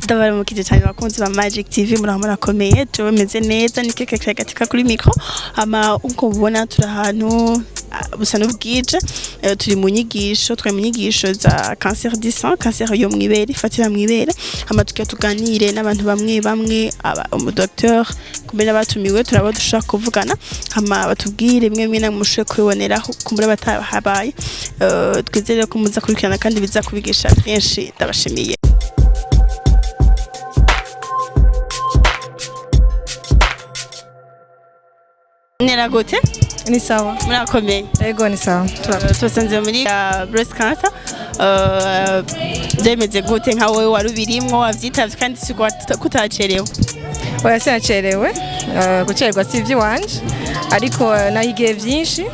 ndabaramukije cyane bakunzi ba Magic TV murakomeye tumeze neza ni keke katika kuri micro ama uko mubona turi ahantu busa n'ubwije turi mu nyigisho za cancer du sein cancer yo mwibere ifatira mwibere ama tuganire n'abantu bamwe umu docteur kumbe n'abatumiwe turaba dushaka kuvugana ama batubwire bimwe na mushe kwiboneraho kumbura batahabaye twizere ko muza kurikirana kandi biza kubigisha byinshi ndabashimiye. Nera gote? Ni sawa. Murakomeye. Yego ni sawa. Tubasanze muri breast cancer. Demeze gute nka wowe warubirimwo wavyitavye kandi kutacerewe. Oya sinacerewe. Gucerwa si ivy'iwanje ariko nahigiye vyinshi.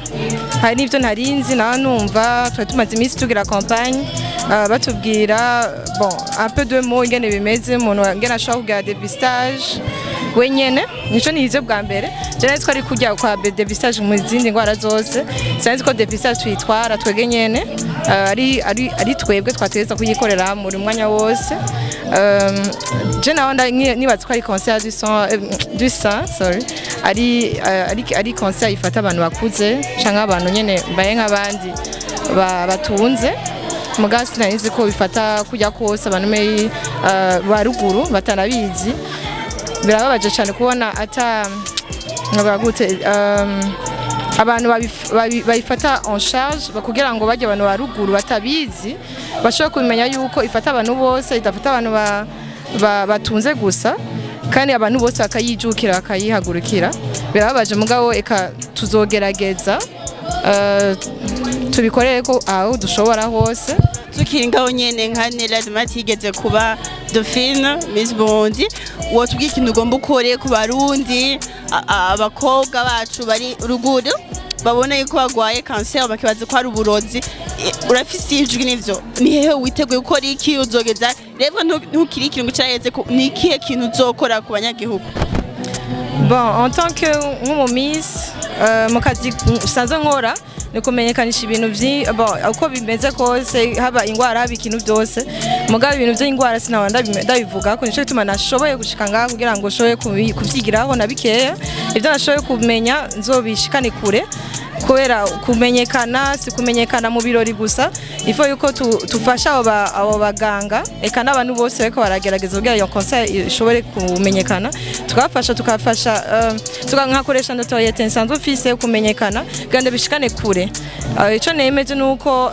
Hari n'ivyo ntarinzi naho numva twari tumaze iminsi tugira campagne batubwira bon un peu de mots ingene bimeze umuntu ngena ashobora kugira dépistage wenyene nico nize bwa mbere je twari kujya kwa dépistage mu zindi ngwara zose sinzi ko dépistage twitwara twege nyene ari twebwe twategeza kuyikorera muri mwanya wose je naho nibaza ko ari cancer du sein sorry ari cancer ifata abantu bakuze canke abantu nyene mbaye nk'abandi batunze mugasi nanize ko bifata kujya kose abantu me baruguru batanabizi birababaje cyane kubona ngabagute abantu bayifata en charge bakugira ngo bajye abantu baruguru batabizi bashobora kumenya yuko ifata abantu bose idafata abantu batunze gusa kandi abantu bose bakayijukira bakayihagurukira birababaje mugabo eka tuzogerageza tubikorere ko aho dushobora hose tukiringaho nyene nka Nera tigeze kuba Dauphine Miss Burundi wotubwiye ikintu ugomba ukore ku barundi abakobwa bacu bari ruguru babona yuko bagwaye cancer bakibaza ko ari uburozi urafise ijwi n'ivyo ni hehe witeguye gukora iki uzogeza rero ntukiri ikintu cyaheze ni ikihe kintu uzokora ku banyagihugu? Bon en tant que Miss mu kazi sanzwe nkora ni kumenyekanisha ibintu uko bimeze kose haba ingwara haba ikintu byose mugabo ibintu by'ingwara sinawa ndabivuga ko nico gituma nashoboye gushika ngaha kugira ngo shoboye kuvyigiraho nabikeya ivyo nashoboye kumenya nzobishikane kure kubera kumenyekana si kumenyekana mu birori gusa ifo yuko tufasha abo baganga eka n'abantu bose bariko baragerageza kugira iyo cancer ishobore kumenyekana tukafasha tukankakoresha notoriete nsanzwe mfise kumenyekana kandi bishikane kure ico nemeje nuko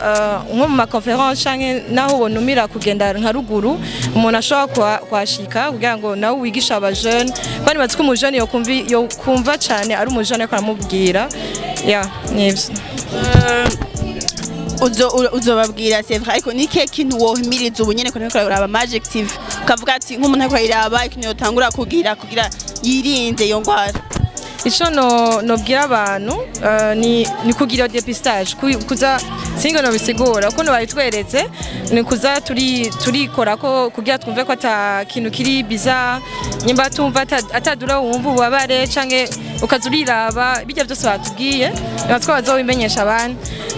nko mu ma conference canke naho ubonumira kugenda nka ruguru umuntu ashobora kwashika kugira ngo nawe wigisha aba jeune kandi batiko mu jeune yo kumva cyane ari mu jeune ko aramubwira nivyo uzobabwira c'est vrai ariko nike kintu wohimiriza ubunyene ko niko uraba Magic TV ukavuga ati nk'umuntu ariko iraba ikintu yotangura kugira yirinde iyo ngwara. Ico nobwira abantu ni kugira dépistage kuza singo no bisigura uko bayitweretse ni kuza turikora ko kugira twumve ko ata kintu kiri biza nyimba tumva atadura wumva ubabare canke ukazuriraba bijya byose batubwiye natwe bazobimenyesha abantu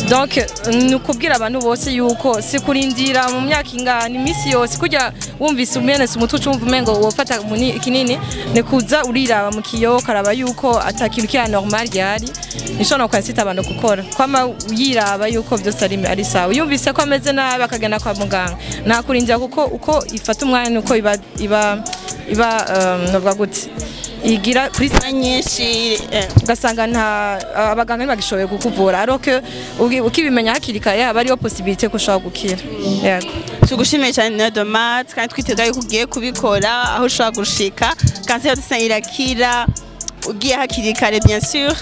donc ni kubwira abantu bose yuko si kurindira mu myaka ingana imisi yose kujya wumvise umenetse umutwe ucumva umengo wofata kinini ni kuza uriraba mu kiyo karaba yuko atakintu kya normal yari nico no kwansita abantu gukora kwama yiraba yuko byose ari sawa yumvise ko ameze nabi akagena kwa muganga nta kurindira kuko uko ifata umwanya uko iba novuga gute igira kuri nyinshi ugasanga nta abaganga ntibagishoboye kukuvura aroke ukibimenya hakiri kare haba ariyo possibilité ko ushobora gukira. Yego tugushimiye cyane Nera kandi twitega yuko ugiye kubikora aho ushobora gushika cancer du sein irakira ugiye hakiri kare bien sûr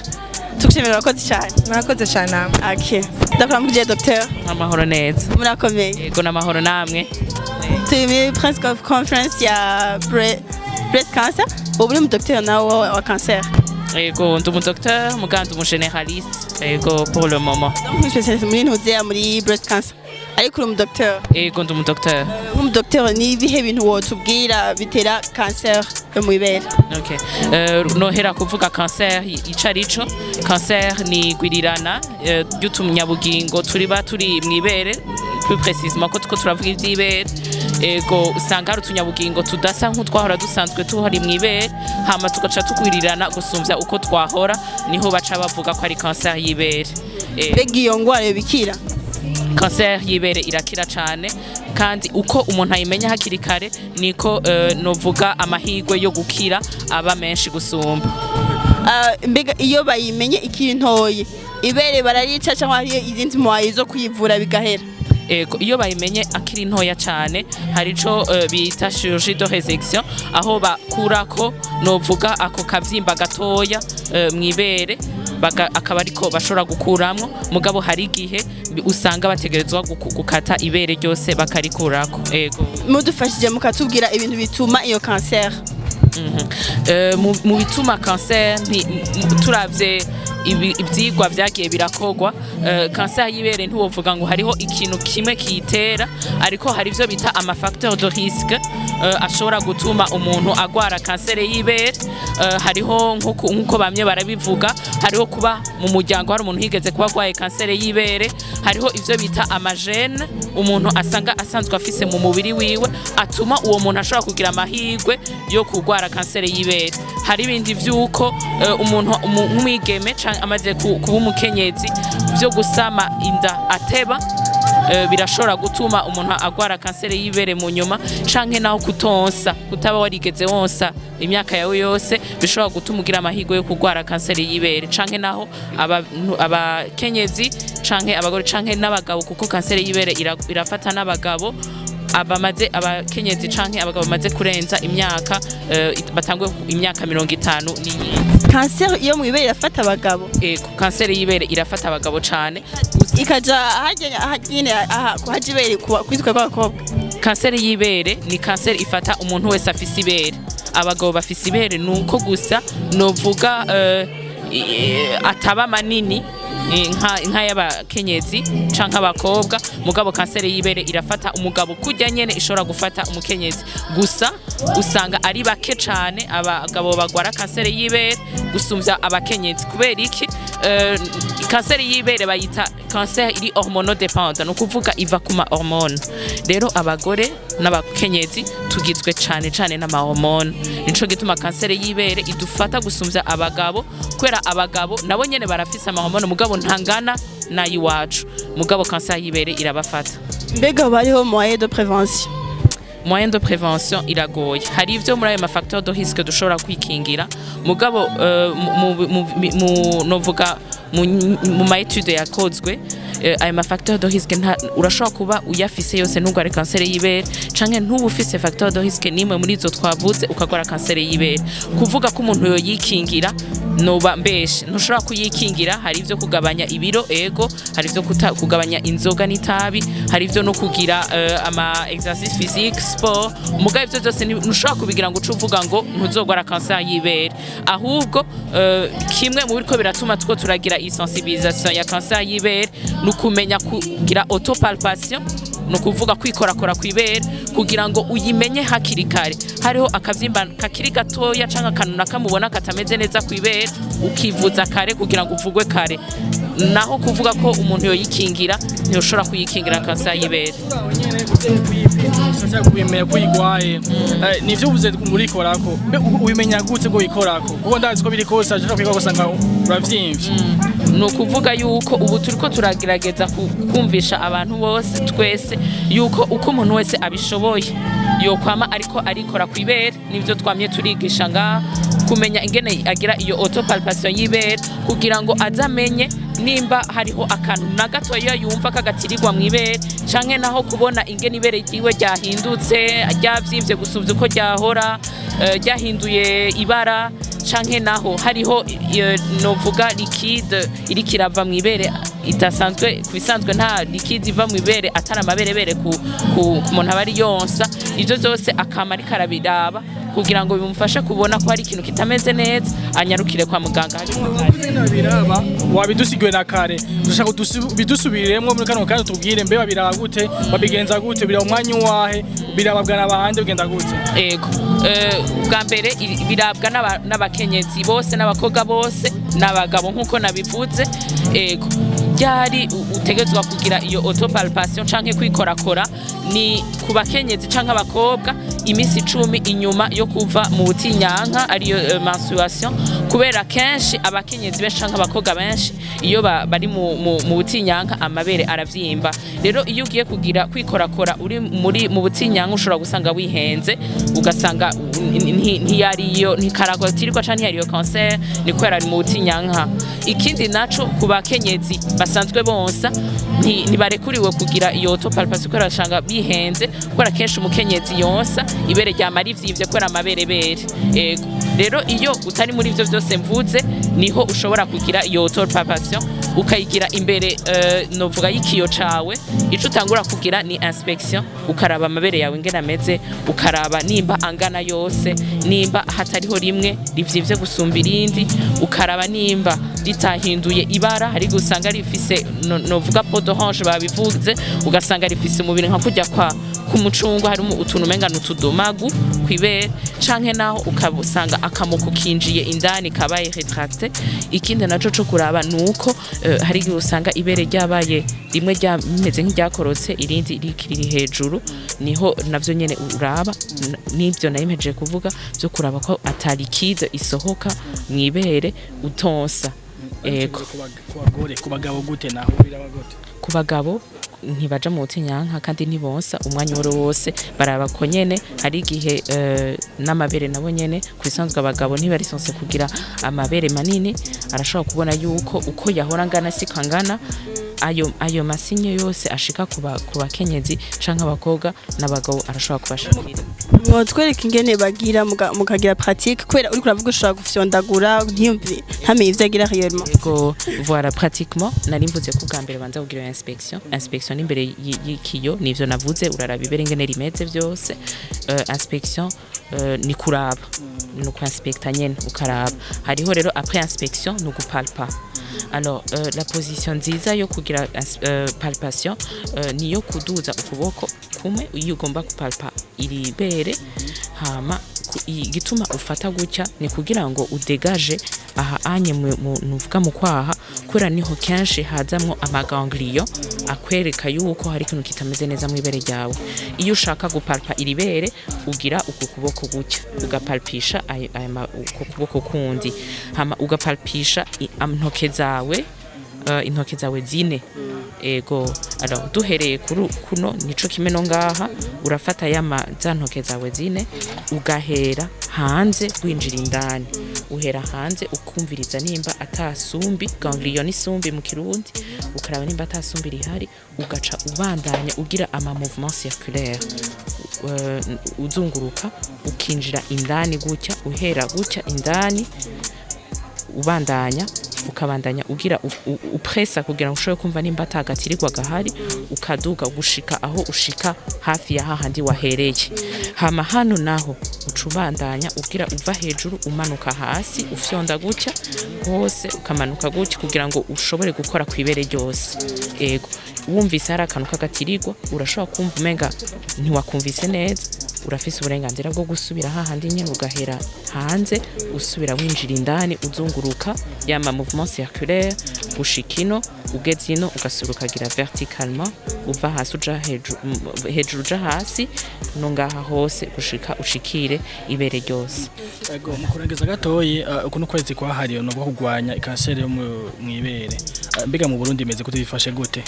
tugushimira abakozi cyane. Murakoze cyane namwe. Okay ndakora mugije docteur amahoro neza murakomeye yego namahoro namwe turi press conference ya breast cancer ubu mu docteur nawe wa cancer. Yego ndi docteur muganga mu généraliste yego pour le moment donc spécialiste muri breast cancer ariko mu docteur. Yego ndi docteur mu docteur ni bihe bintu wotubwira bitera cancer yo mu ibere? Okay nohera kuvuga cancer icarico cancer ni gwirirana y'utumyabugingo turi mu ibere plus précisément ko turavuga ivy'ibere ego usanga hari utunyabugingo tudasa nk'utwahora dusanzwe tuhari mw'ibere hama tugaca tugwirirana gusumvya uko twahora niho baca bavuga ko ari cancer y'ibere. Mbega iyo ngwara yo bikira? Cancer y'ibere irakira cyane kandi uko umuntu ayimenya hakiri kare niko novuga amahirwe yo gukira aba menshi gusumba. Mbega iyo bayimenye ikiri ntoye ibere bararica cyangwa hari izindi mwayi zo kuyivura bigahera? Ego iyo bayimenye akiri ntoya cyane hari ico bita chirurgie de résection aho bakurako novuga ako kavyimba gatoya mw'ibere akaba ariko bashobora gukuramwo mugabo hari igihe usanga bategerezwa gukata ibere ryose bakarikurako. Ego mudufashije mukatubwira ibintu bituma iyo cancer mu bituma cancer turavye ibyigwa vyagiye birakogwa cancer y'ibere ntiwovuga ngo hariho ikintu kimwe kiyitera ariko hari ivyo bita ama facteur de risque ashobora gutuma umuntu agwara cancer y'ibere hariho nkuko bamye barabivuga hariho kuba mu muryango hari umuntu higeze kuba agwaye cancer y'ibere hariho ivyo bita amagene umuntu asanga asanzwe afise mu mubiri wiwe atuma uwo muntu ashobora kugira amahirwe yo kugwara cancer y'ibere. Hari ibindi vyuko umuntu nk'umwigeme amaze kuba umukenyezi byo gusama inda ateba birashobora gutuma umuntu agwara cancer y'ibere mu nyuma canke naho kutonsa kutaba warigeze wonsa imyaka yawe yose bishobora gutuma ugira amahirwe yo kugwara cancer y'ibere canke naho abakenyezi canke abagore canke n'abagabo kuko cancer y'ibere irafata n'abagabo abakenyezi canke abagabo bamaze kurenza imyaka batangwe imyaka 50 n'iyindi. Cancer iyo mwibere irafata abagabo? Ego cancer y'ibere irafata abagabo cane ikaja hajyene kuhajibere kwitwa kw'abakobwa. Cancer y'ibere ni cancer ifata umuntu wese afise ibere abagabo bafise ibere nuko gusa novuga ataba manini nka y'abakenyezi canke abakobwa mugabo cancer y'ibere irafata umugabo kujya nyene ishobora gufata umukenyezi gusa usanga ari bake cane abagabo bagwara cancer y'ibere gusumvya abakenyezi kubera iki cancer y'ibere bayita cancer iri hormonodependant no kuvuga iva kuma hormone rero abagore n'abakenyezi tugizwe cane n'ama hormone nico gituma cancer y'ibere idufata gusumvya abagabo kwera abagabo nabo nyene barafise ama hormone mugabo ntangana nayiwacu mugabo cancer y'ibere irabafata. Mbega bariho moyen de prévention? Moyen de prévention iragoye hari ivyo muri ayo facteur de risque dushobora kwikingira mugabo novuga mu ma étude yakozwe ayo facteur de risque urashobora kuba uyafise yose ntugware cancer y'ibere canke ntubufise facteur de risque nimwe muri izo twavuze ukagwara cancer y'ibere kuvuga ko umuntu yoyikingira noba mbeshe ntushobora kuyikingira hari ivyo kugabanya ibiro ego hari ivyo kugabanya inzoga n'itabi hari ivyo no kugira ama exercice physique sport mugabo ivyo byose ntushobora kubigira ngo ucuvuga ngo ntuzogwara cancer y'ibere ahubwo kimwe mu biriko biratuma two turagira iyi sensibilisation ya cancer y'ibere nukumenya kugira autopalpation no kuvuga kwikorakora kw'ibere kugira ngo uyimenye hakiri kare hariho akavyimba kakiri gatoya canke akanuna kamubona katameze neza kw'ibere ukivuza kare kugira ngo uvugwe kare naho kuvuga ko umuntu yoyikingira ntiyoshobora kuyikingira cancer y'ibere. Kubimenya kuyigwaye nivyo uvuze muri korako ubimenya gute ngo yikorako kuko ndazi ko biri kose ashobora kwiga gusanga uravyimvye no kuvuga yuko ubu turiko turagerageza kumvisha abantu bose twese yuko uko umuntu wese abishoboye yokwama ariko arikora kw'ibere nivyo twamye turigisha nga kumenya ingene agira iyo autopalpation y'ibere kugira ngo azamenye nimba hariho akantu na gatoya yumva kagatirirwa mw'ibere canke naho kubona ingene ibere ryiwe ryahindutse ryavyimvye gusuvya uko ryahora ryahinduye ibara canke naho hariho novuga liquide iriko irava mw'ibere itasanzwe kubisanzwe nta liquide iva mw'ibere atari amaberebere ku muntu aba ari yonsa ivyo vyose akama ariko arabiraba kugira ngo bimufashe kubona ko hari ikintu kitameze neza anyarukire kwa muganga. Biraba wabidusigiwe na kare dushaka bidusubiremwo muri kano kandi tubwire mbe babiraba gute babigenza gute biraba umwanya wahe birababwa n'abahande bigenda gute. Ego bwa mbere birabwa n'abakenyezi bose n'abakobwa bose n'abagabo nkuko nabivuze ego ryari utegezwa kugira iyo autopalpation canke kwikorakora ni ku bakenyezi canke abakobwa imisi 10 inyuma yo kuva mu butinyanka ariyo menstruation kubera kenshi abakenyezi benshi canke abakobwa benshi iyo bari mu butinyanka amabere aravyimba rero iyo ugiye kugira kwikorakora uri mu butinyanka ushobora gusanga wihenze ugasanga ntiyariyo ntikaragotirwa canke ntiyariyo cancer ni kwera ari mu butinyanka ikindi naco ku bakenyezi basanzwe bonsa ntibarekuriwe kugira iyo autopalpation kwera bashanga bihenze kwera kenshi umukenyezi yonsa ibere ryama rivyivye kwera amaberebere ego rero iyo utari muri ivyo byose mvuze niho ushobora kugira iyo autopalpation ukayigira imbere novuga y'ikiyo cawe ico utangura kugira ni inspection ukaraba amabere yawe ingene ameze ukaraba nimba angana yose nimba hatariho rimwe rivyivye gusumba irindi ukaraba nimba ritahinduye ibara hari gusanga rifise novuga peau d'orange babivuze ugasanga rifise umubiri nka kujya ku mucungu harimo utuntu menga n'utudomagu kwibere canke naho ukabusanga akamuko kinjiye indani kabaye retracté ikindi naco cyo kuraba nuko hari usanga ibere ryabaye rimwe ryameze nk'iryakorotse irindi rikiri hejuru niho navyo nyene uraba nivyo nayimeje kuvuga byo kuraba ko atarikide isohoka mwibere utonsa ego ku bagabo gute naho birabagote ku bagabo ntibaja mu butinyanka kandi ntibonsa umwanya wose baraba ko nyene hari igihe n'amabere nabo nyene kwisanzwe abagabo ntibarisanse kugira amabere manini arashobora kubona yuko uko yahora ngana sikangana ayo masinye yose ashika ku bakenyezi canke abakobwa n'abagabo arashobora kubashikira mwotwereka ingene bagira mukagira pratique kwera uri kuravuga ushobora gufyondagura ntiyumve ntamenye ivyo agira réellement ego voilà pratiquement nari mvuze ko bwa mbere banza kugira inspection n'imbere y'ikiyo nivyo navuze uraraba ibere ingene rimeze vyose inspection ni kuraba ni ukwinspecta nyene ukaraba hariho rero après inspection ni ugupalpa alors la position nziza yo kugira palpation niyo kuduza ukuboko kumwe iyo ugomba kupalpa iri bere hama igituma ufata gutya ni kugira ngo udegaje aha anye nuvuga mu kwaha kura niho kenshi hazamwo amaganglion akwereka yuko hari ikintu kitameze neza mu ibere ryawe iyo ushaka gupalpa iri bere ugira uku kuboko gutya ugapalpisha uko kuboko kundi hama ugapalpisha intoke zawe zine ego alors duhereye kuno nico kimeno ngaha urafata za ntoke zawe zine ugahera hanze winjira indani uhera hanze ukumviriza nimba atasumbi ganglion n'isumbi mu kirundi ukaraba nimba atasumbi rihari ugaca ubandanya ugira ama mouvement circulaire uzunguruka ukinjira indani gutya uhera gutya indani ubandanya ukabandanya ugira upressa kugira ngo ushobore kumva nimba atagatirirwa gahari ukaduga gushika aho ushika hafi ya hahandi wahereye hama hano naho ucubandanya ugira uva hejuru umanuka hasi ufyonda gutya hose ukamanuka gutya kugira ngo ushobore gukora kwibere ryose ego wumvise hari akantu kagatirirwa urashobora kumva umenga ntiwakumvise neza urafise uburenganzira bwo gusubira hahandi nyene ugahera hanze usubira winjira indani uzunguruka yama mouvement circulaire ushikino ugezino ugasubira ukagira verticalement uva hasi uja hejuru uja hasi no ngaha hose gushika ushikire ibere ryose ego mukurengeza gatoyi ukuntu kwezi kwahariyo no kugwanya kanseri yo mwibere mbega mu Burundi imeze gute bifashe gute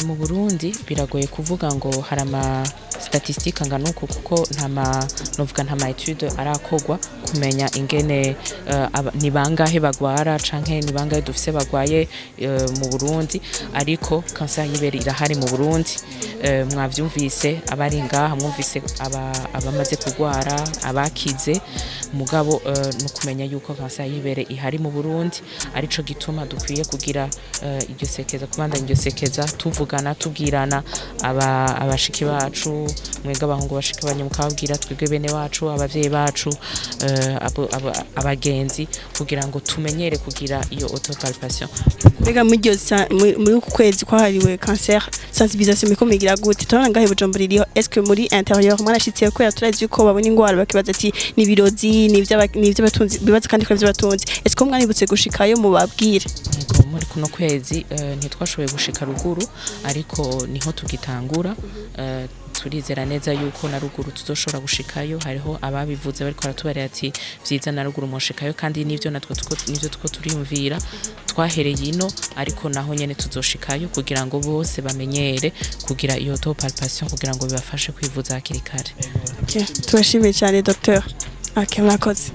mu Burundi biragoye kuvuga ngo harama statistique ngano kuko novuga nta ma etude arakogwa kumenya ingene ni bangahe bagwara canke ni bangahe dufise bagwaye mu Burundi ariko cancer y'ibere irahari mu Burundi mwavyumvise abari ngaha mwumvise abamaze kugwara abakize mugabo no kumenya yuko cancer y'ibere ihari mu Burundi arico gituma dukwiye kugira iryo sekeza kubandanya iryo sekeza tuvugana tubwirana abashiki bacu mwega abahungu bashika banye mukabwira twebwe bene wacu abavyeyi bacu abagenzi kugira ngo tumenyere kugira iyo autopalpation mbega muri uku kwezi kwahariwe cancer sensibilisation mikomigira gute turabona ngahe Bujumbura iriho est-ce que muri intérieur mwarashitse ko yaturazi yuko babona ingwara bakibaza ati ni birozi ni ivy'abatunzi bibaza kandi ko ivy'abatunzi est-ce que mwaributse gushikayo mubabwire muri kuno kwezi ntitwashoboye gushika ruguru ariko niho tugitangura turizera neza yuko na ruguru tuzoshobora gushikayo hariho ababivuze bariko baratubarira ati vyiza na ruguru moshikayo kandi nivyo natwe nivyo tuko turiyumvira twahereye ino ariko naho nyene tuzoshikayo kugira ngo bose bamenyere kugira iyo palpation kugira ngo bibafashe kwivuza hakiri kare. Okay, tubashimiye cyane docteur. Okay, murakoze.